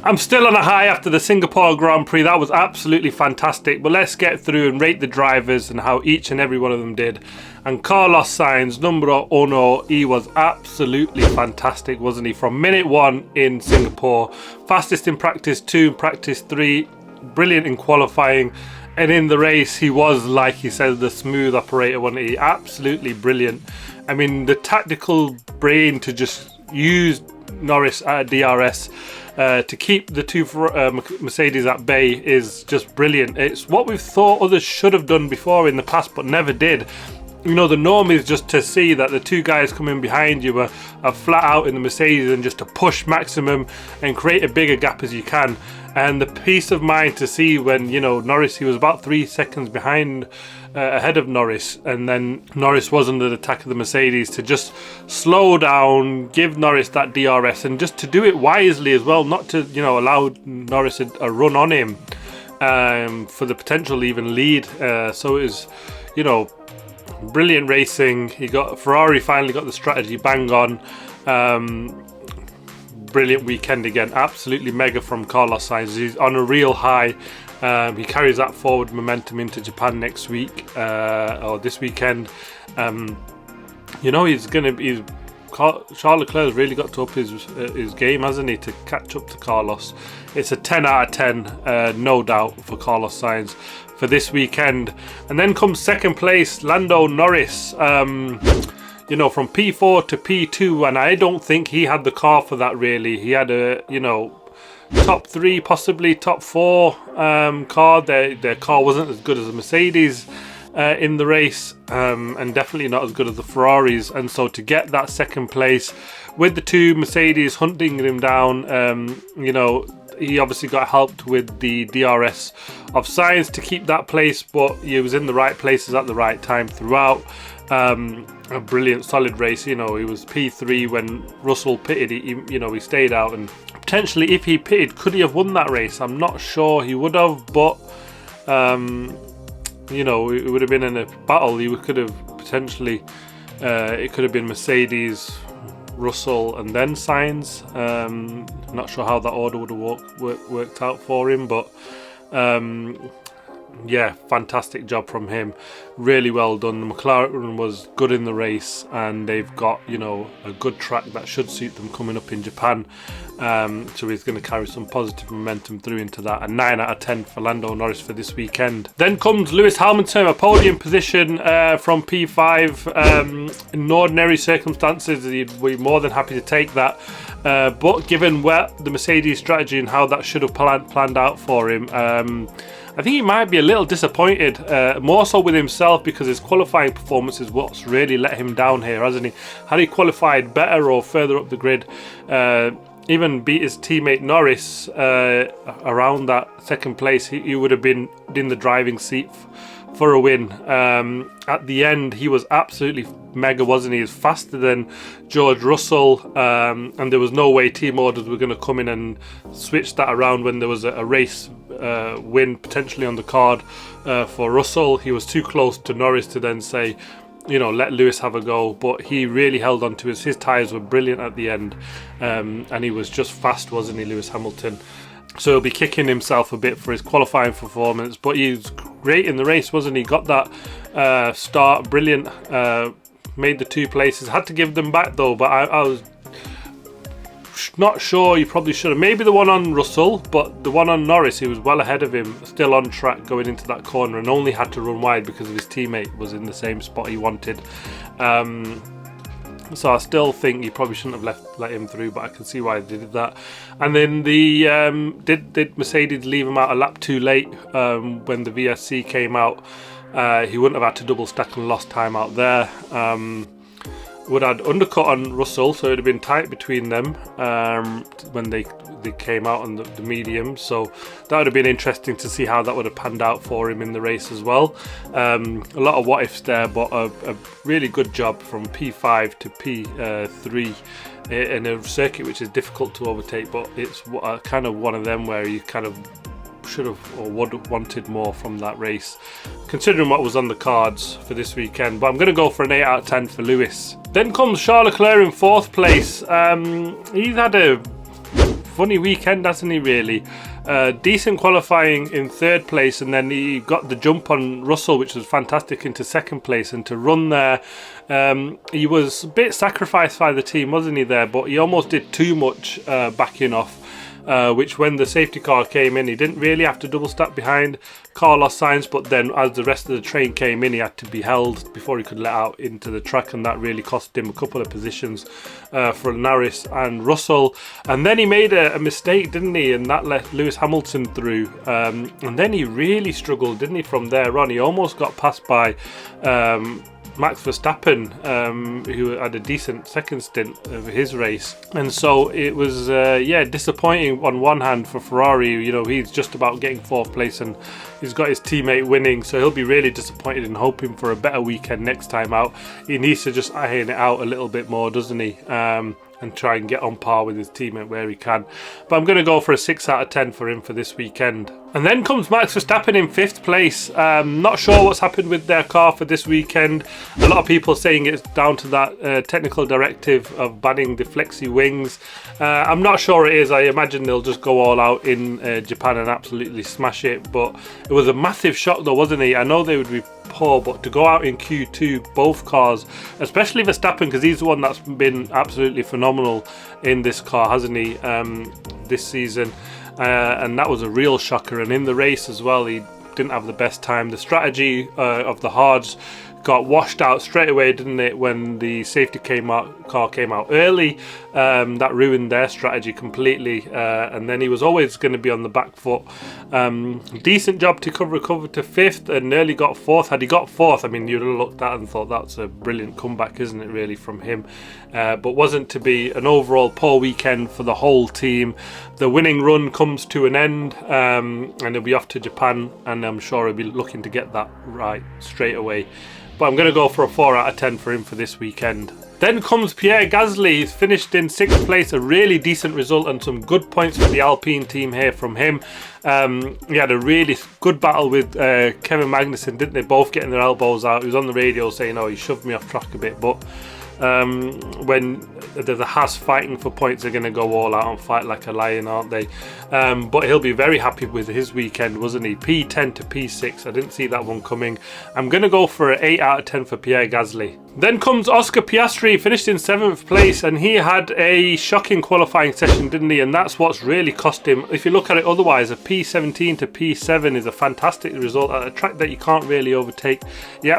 I'm still on a high after the Singapore Grand Prix. That was absolutely fantastic. But let's get through and rate the drivers and how each and every one of them did. And Carlos Sainz, numero uno, he was absolutely fantastic, wasn't he? From minute 1 in Singapore, fastest in practice 2, practice 3, brilliant in qualifying. And in the race, he was, like he said, the smooth operator, wasn't he? Absolutely brilliant. I mean, the tactical brain to just use Norris at DRS to keep the two Mercedes at bay is just brilliant. It's what we've thought others should have done before in the past but never did. You know, the norm is just to see that the two guys coming behind you are flat out in the Mercedes and just to push maximum and create a bigger gap as you can. And the peace of mind to see when, you know, Norris, he was about 3 seconds behind ahead of Norris, and then Norris was under the attack of the Mercedes, to just slow down, give Norris that DRS, and just to do it wisely as well, not to, you know, allow Norris a run on him for the potential even lead. So it was, you know, brilliant racing. Ferrari finally got the strategy bang on. Brilliant weekend again, absolutely mega from Carlos Sainz. He's on a real high. He carries that forward momentum into Japan next week or this weekend. You know, Charles Leclerc has really got to up his game, hasn't he, to catch up to Carlos. It's a 10 out of 10, no doubt, for Carlos Sainz for this weekend. And then comes second place, Lando Norris. You know, from P4 to P2, and I don't think he had the car for that, really. He had a, you know, top 3, possibly top 4 car. Their car wasn't as good as the Mercedes in the race, and definitely not as good as the Ferraris. And so to get that second place with the two Mercedes hunting him down, you know, he obviously got helped with the DRS of Sainz to keep that place, but he was in the right places at the right time throughout. A brilliant, solid race. You know, he was P3 when Russell pitted. He stayed out, and potentially, if he pitted, could he have won that race? I'm not sure he would have, but you know, it would have been in a battle. He could have potentially, it could have been Mercedes, Russell, and then Sainz. Not sure how that order would have worked out for him, but yeah, fantastic job from him. Really well done. The McLaren was good in the race, and they've got, you know, a good track that should suit them coming up in Japan. So he's going to carry some positive momentum through into that. A 9 out of 10 for Lando Norris for this weekend. Then comes Lewis Hamilton, a podium position from P5. In ordinary circumstances, he'd be more than happy to take that. But given where the Mercedes strategy and how that should have planned out for him, I think he might be a little disappointed, more so with himself, because his qualifying performance is what's really let him down here, hasn't he? Had he qualified better or further up the grid, even beat his teammate Norris around that second place, he would have been in the driving seat for a win. At the end, he was absolutely mega, wasn't he? He was faster than George Russell, and there was no way team orders were going to come in and switch that around when there was a race win potentially on the card for Russell. He was too close to Norris to then say, you know, let Lewis have a go, but he really held on to his tyres were brilliant at the end, and he was just fast, wasn't he, Lewis Hamilton? So he'll be kicking himself a bit for his qualifying performance, but he was great in the race, wasn't he? Got that start, brilliant, made the 2 places. Had to give them back though, but I was not sure. You probably should have. Maybe the one on Russell, but the one on Norris, he was well ahead of him, still on track going into that corner, and only had to run wide because his teammate was in the same spot he wanted. So I still think you probably shouldn't have let him through, but I can see why they did that. And then did Mercedes leave him out a lap too late when the VSC came out? He wouldn't have had to double stack and lost time out there. Would have undercut on Russell, so it would have been tight between them when they came out on the medium. So that would have been interesting to see how that would have panned out for him in the race as well. A lot of what ifs there, but a really good job from P5 to P3 in a circuit which is difficult to overtake, but it's kind of one of them where you kind of should have or would have wanted more from that race, considering what was on the cards for this weekend. But I'm going to go for an 8 out of 10 for Lewis. Then comes Charles Leclerc in 4th place. He's had a funny weekend, hasn't he, really? Decent qualifying in 3rd place, and then he got the jump on Russell, which was fantastic, into 2nd place. And to run there, he was a bit sacrificed by the team, wasn't he, there? But he almost did too much backing off. Which when the safety car came in, he didn't really have to double stack behind Carlos Sainz, but then as the rest of the train came in, he had to be held before he could let out into the track, and that really cost him a couple of positions for Norris and Russell. And then he made a mistake, didn't he, and that let Lewis Hamilton through, and then he really struggled, didn't he, from there on. He almost got passed by Max Verstappen, who had a decent 2nd stint of his race. And so it was disappointing on one hand for Ferrari. You know, he's just about getting 4th place and he's got his teammate winning, so he'll be really disappointed and hoping for a better weekend next time out. He needs to just iron it out a little bit more, doesn't he? And try and get on par with his teammate where he can. But I'm going to go for a 6 out of 10 for him for this weekend. And then comes Max Verstappen in 5th place. Not sure what's happened with their car for this weekend. A lot of people saying it's down to that technical directive of banning the flexi wings. I'm not sure it is. I imagine they'll just go all out in Japan and absolutely smash it. But it was a massive shock though, wasn't it? I know they would be poor, but to go out in Q2, both cars, especially Verstappen, because he's the one that's been absolutely phenomenal in this car, hasn't he, this season, and that was a real shocker. And in the race as well, he didn't have the best time. The strategy of the hards got washed out straight away, didn't it, when the safety car came out early. That ruined their strategy completely, and then he was always going to be on the back foot. Decent job to recover to 5th and nearly got 4th. Had he got 4th, I mean, you'd have looked at and thought that's a brilliant comeback, isn't it, really, from him. But wasn't to be. An overall poor weekend for the whole team. The winning run comes to an end, and he'll be off to Japan, and I'm sure he'll be looking to get that right straight away. But I'm going to go for a 4 out of 10 for him for this weekend. Then comes Pierre Gasly. He's finished in 6th place, a really decent result and some good points for the Alpine team here from him. He had a really good battle with Kevin Magnussen, didn't they? Both getting their elbows out. He was on the radio saying, "Oh, he shoved me off track a bit," but when there's a Haas fighting for points, they're going to go all out and fight like a lion, aren't they? But he'll be very happy with his weekend, wasn't he? P10 to P6. I didn't see that one coming. I'm going to go for an 8 out of 10 for Pierre Gasly. Then comes Oscar Piastri, finished in 7th place, and he had a shocking qualifying session, didn't he? And that's what's really cost him. If you look at it otherwise, a P17 to P7 is a fantastic result at a track that you can't really overtake. You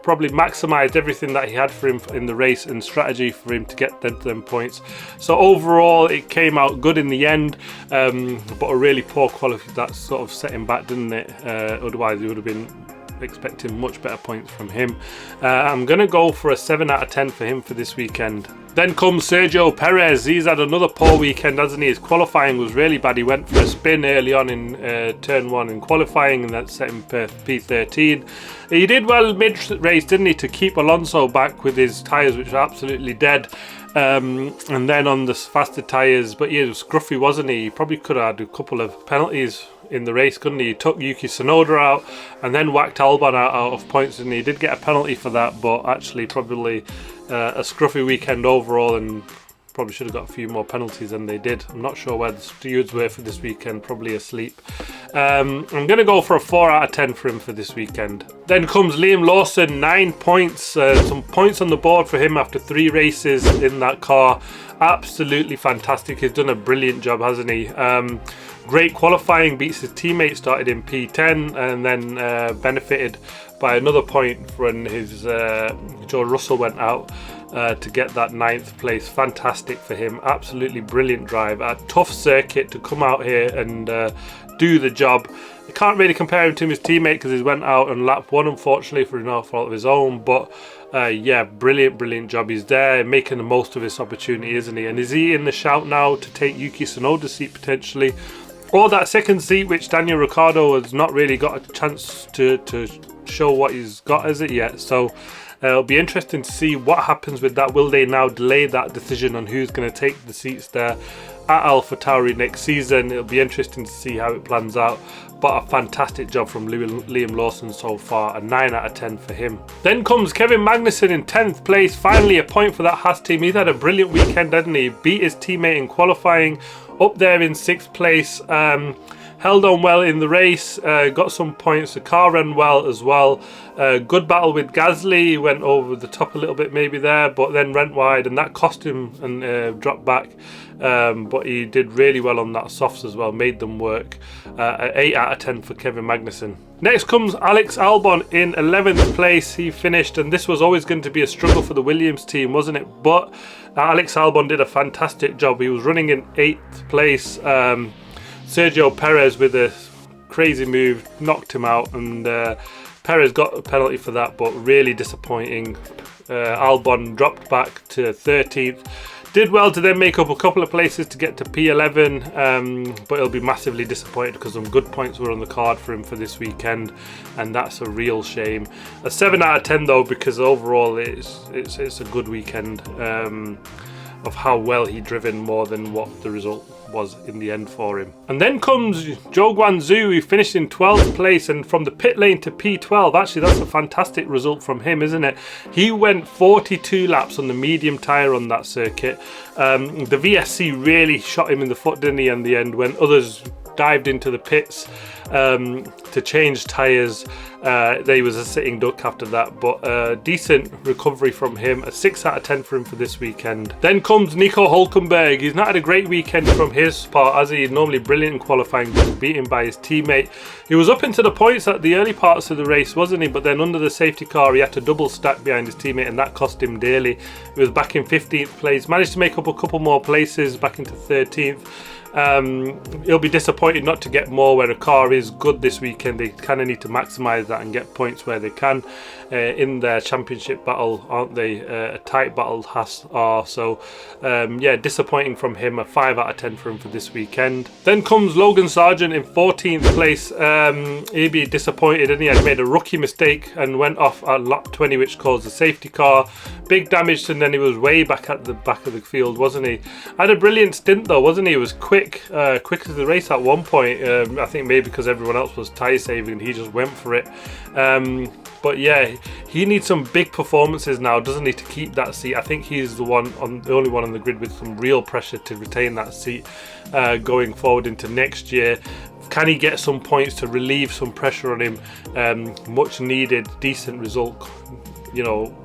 probably maximised everything that he had for him in the race and strategy for him to get them points. So overall, it came out good in the end, but a really poor quality that sort of set him back, didn't it? Otherwise, he would have been expecting much better points from him. I'm going to go for a 7 out of 10 for him for this weekend. Then comes Sergio Perez. He's had another poor weekend, hasn't he? His qualifying was really bad. He went for a spin early on in turn 1 in qualifying, and that set him P13. He did well mid-race, didn't he, to keep Alonso back with his tyres, which were absolutely dead. And then on the faster tyres, but he was scruffy, wasn't he? He probably could have had a couple of penalties in the race, couldn't he? He took Yuki Tsunoda out and then whacked Albon out of points, and he did get a penalty for that, but actually probably a scruffy weekend overall, and probably should have got a few more penalties than they did. I'm not sure where the stewards were for this weekend, probably asleep. I'm going to go for a 4 out of 10 for him for this weekend. Then comes Liam Lawson, 9 points, some points on the board for him after 3 races in that car. Absolutely fantastic. He's done a brilliant job, hasn't he? Great qualifying, beats his teammate, started in P10 and then benefited by another point when his Joe Russell went out to get that 9th place. Fantastic for him. Absolutely brilliant drive. A tough circuit to come out here and do the job. I can't really compare him to his teammate because he went out on lap 1, unfortunately, for no fault of his own. But yeah, brilliant job. He's there making the most of this opportunity, isn't he? And is he in the shout now to take Yuki Tsunoda's seat potentially? Or that second seat, which Daniel Ricciardo has not really got a chance to show what he's got as it yet. So It'll be interesting to see what happens with that. Will they now delay that decision on who's going to take the seats there at AlphaTauri next season? It'll be interesting to see how it plans out. But a fantastic job from Liam Lawson so far, a 9 out of 10 for him. Then comes Kevin Magnussen in 10th place, finally a point for that Haas team. He's had a brilliant weekend, hasn't he? Beat his teammate in qualifying, up there in 6th place, held on well in the race, got some points, the car ran well as well. Good battle with Gasly, went over the top a little bit maybe there, but then went wide and that cost him and dropped back. But he did really well on that softs as well, made them work. 8 out of 10 for Kevin Magnussen. Next comes Alex Albon in 11th place. He finished, and this was always going to be a struggle for the Williams team, wasn't it? But Alex Albon did a fantastic job. He was running in 8th place. Sergio Perez with a crazy move knocked him out, and Perez got a penalty for that, but really disappointing. Albon dropped back to 13th. Did well to then make up a couple of places to get to P11, but he'll be massively disappointed because some good points were on the card for him for this weekend, and that's a real shame. A 7 out of 10 though, because overall it's a good weekend of how well he driven more than what the result was in the end for him. And then comes Zhou Guanzu, who finished in 12th place, and from the pit lane to P12, actually that's a fantastic result from him, isn't it? He went 42 laps on the medium tyre on that circuit. The VSC really shot him in the foot, didn't he, in the end, when others dived into the pits to change tyres. There was a sitting duck after that, but decent recovery from him. A 6 out of 10 for him for this weekend. Then comes Nico Hülkenberg. He's not had a great weekend from his part, as he normally brilliant in qualifying, but beaten by his teammate. He was up into the points at the early parts of the race, wasn't he? But then under the safety car, he had to double stack behind his teammate, and that cost him dearly. He was back in 15th place, managed to make up a couple more places, back into 13th. He'll be disappointed not to get more where a car is good this weekend. They kind of need to maximise that and get points where they can in their championship battle, aren't they? A tight battle Haas are. So yeah, disappointing from him. A 5 out of 10 for him for this weekend. Then comes Logan Sargent in 14th place. He'd be disappointed, and he had made a rookie mistake and went off at lap 20, which caused a safety car. Big damage, and then he was way back at the back of the field, wasn't he? Had a brilliant stint though, wasn't he? He was quick to the race at one point. I think maybe because everyone else was tyre saving, he just went for it. But yeah, he needs some big performances now, doesn't he, to keep that seat? I think he's the only one on the grid with some real pressure to retain that seat going forward into next year. Can he get some points to relieve some pressure on him? Much needed, decent result, you know,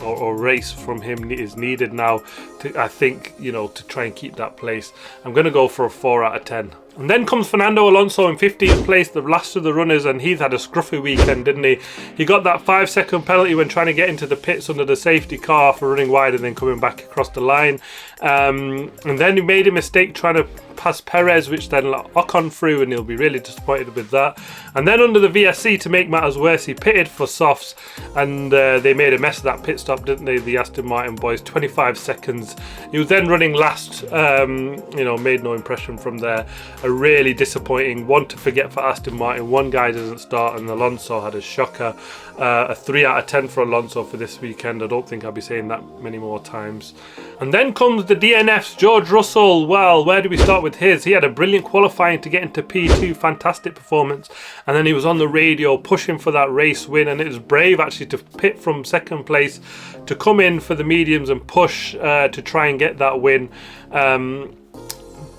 or race from him is needed now to, I think, you know, to try and keep that place. I'm going to go for a 4 out of 10. And then comes Fernando Alonso in 15th place, the last of the runners, and he's had a scruffy weekend, didn't he? He got that 5-second penalty when trying to get into the pits under the safety car for running wide and then coming back across the line. And then he made a mistake trying to pass Perez, which then let Ocon through, and he'll be really disappointed with that. And then under the VSC, to make matters worse, he pitted for softs, and they made a mess of that pit stop, didn't they, the Aston Martin boys? 25 seconds. He was then running last, you know, made no impression from there. A really disappointing one to forget for Aston Martin. One guy doesn't start, and Alonso had a shocker. A 3 out of 10 for Alonso for this weekend. I don't think I'll be saying that many more times. And then comes the DNFs. George Russell. Well, where do we start with his? He had a brilliant qualifying to get into P2. Fantastic performance. And then he was on the radio pushing for that race win. And it was brave actually to pit from second place to come in for the mediums and push to try and get that win.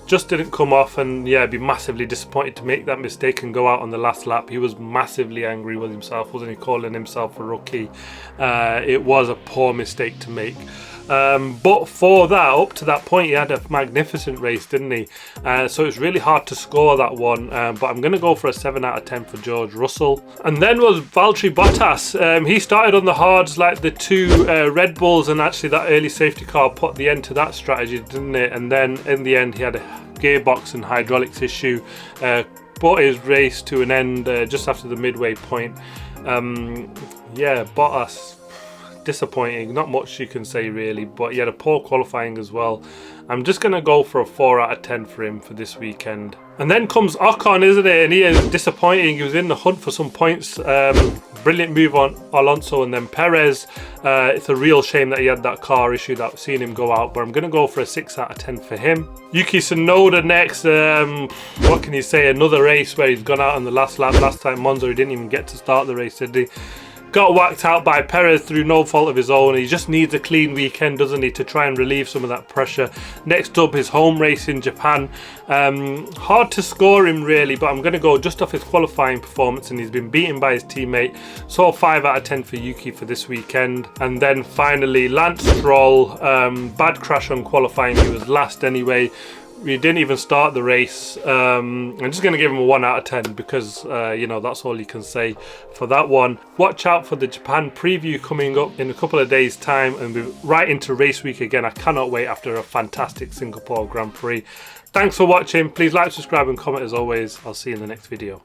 Just didn't come off, and yeah, be massively disappointed to make that mistake and go out on the last lap. He was massively angry with himself, wasn't he, calling himself a rookie? It was a poor mistake to make. But for that, up to that point, he had a magnificent race, didn't he? So it's really hard to score that one, but I'm going to go for a 7 out of 10 for George Russell. And then was Valtteri Bottas. He started on the hards like the two Red Bulls, and actually that early safety car put the end to that strategy, didn't it? And then in the end, he had a gearbox and hydraulics issue, brought his race to an end just after the midway point. Yeah, Bottas, disappointing. Not much you can say really, but he had a poor qualifying as well. I'm just going to go for a 4 out of 10 for him for this weekend. And then comes Ocon, isn't it? And he is disappointing. He was in the hunt for some points. Brilliant move on Alonso, and then Perez. It's a real shame that he had that car issue that I've seen him go out, but I'm going to go for a 6 out of 10 for him. Yuki Tsunoda next. What can you say? Another race where he's gone out on the last lap. Last time Monza, he didn't even get to start the race, did he? Got whacked out by Perez through no fault of his own. He just needs a clean weekend, doesn't he, to try and relieve some of that pressure. Next up, his home race in Japan. Hard to score him really, but I'm going to go just off his qualifying performance, and he's been beaten by his teammate. So 5 out of 10 for Yuki for this weekend. And then finally, Lance Stroll. Bad crash on qualifying. He was last anyway. We didn't even start the race. I'm just going to give him a 1 out of 10 because, you know, that's all you can say for that one. Watch out for the Japan preview coming up in a couple of days' time, and we're right into race week again. I cannot wait after a fantastic Singapore Grand Prix. Thanks for watching. Please like, subscribe and comment as always. I'll see you in the next video.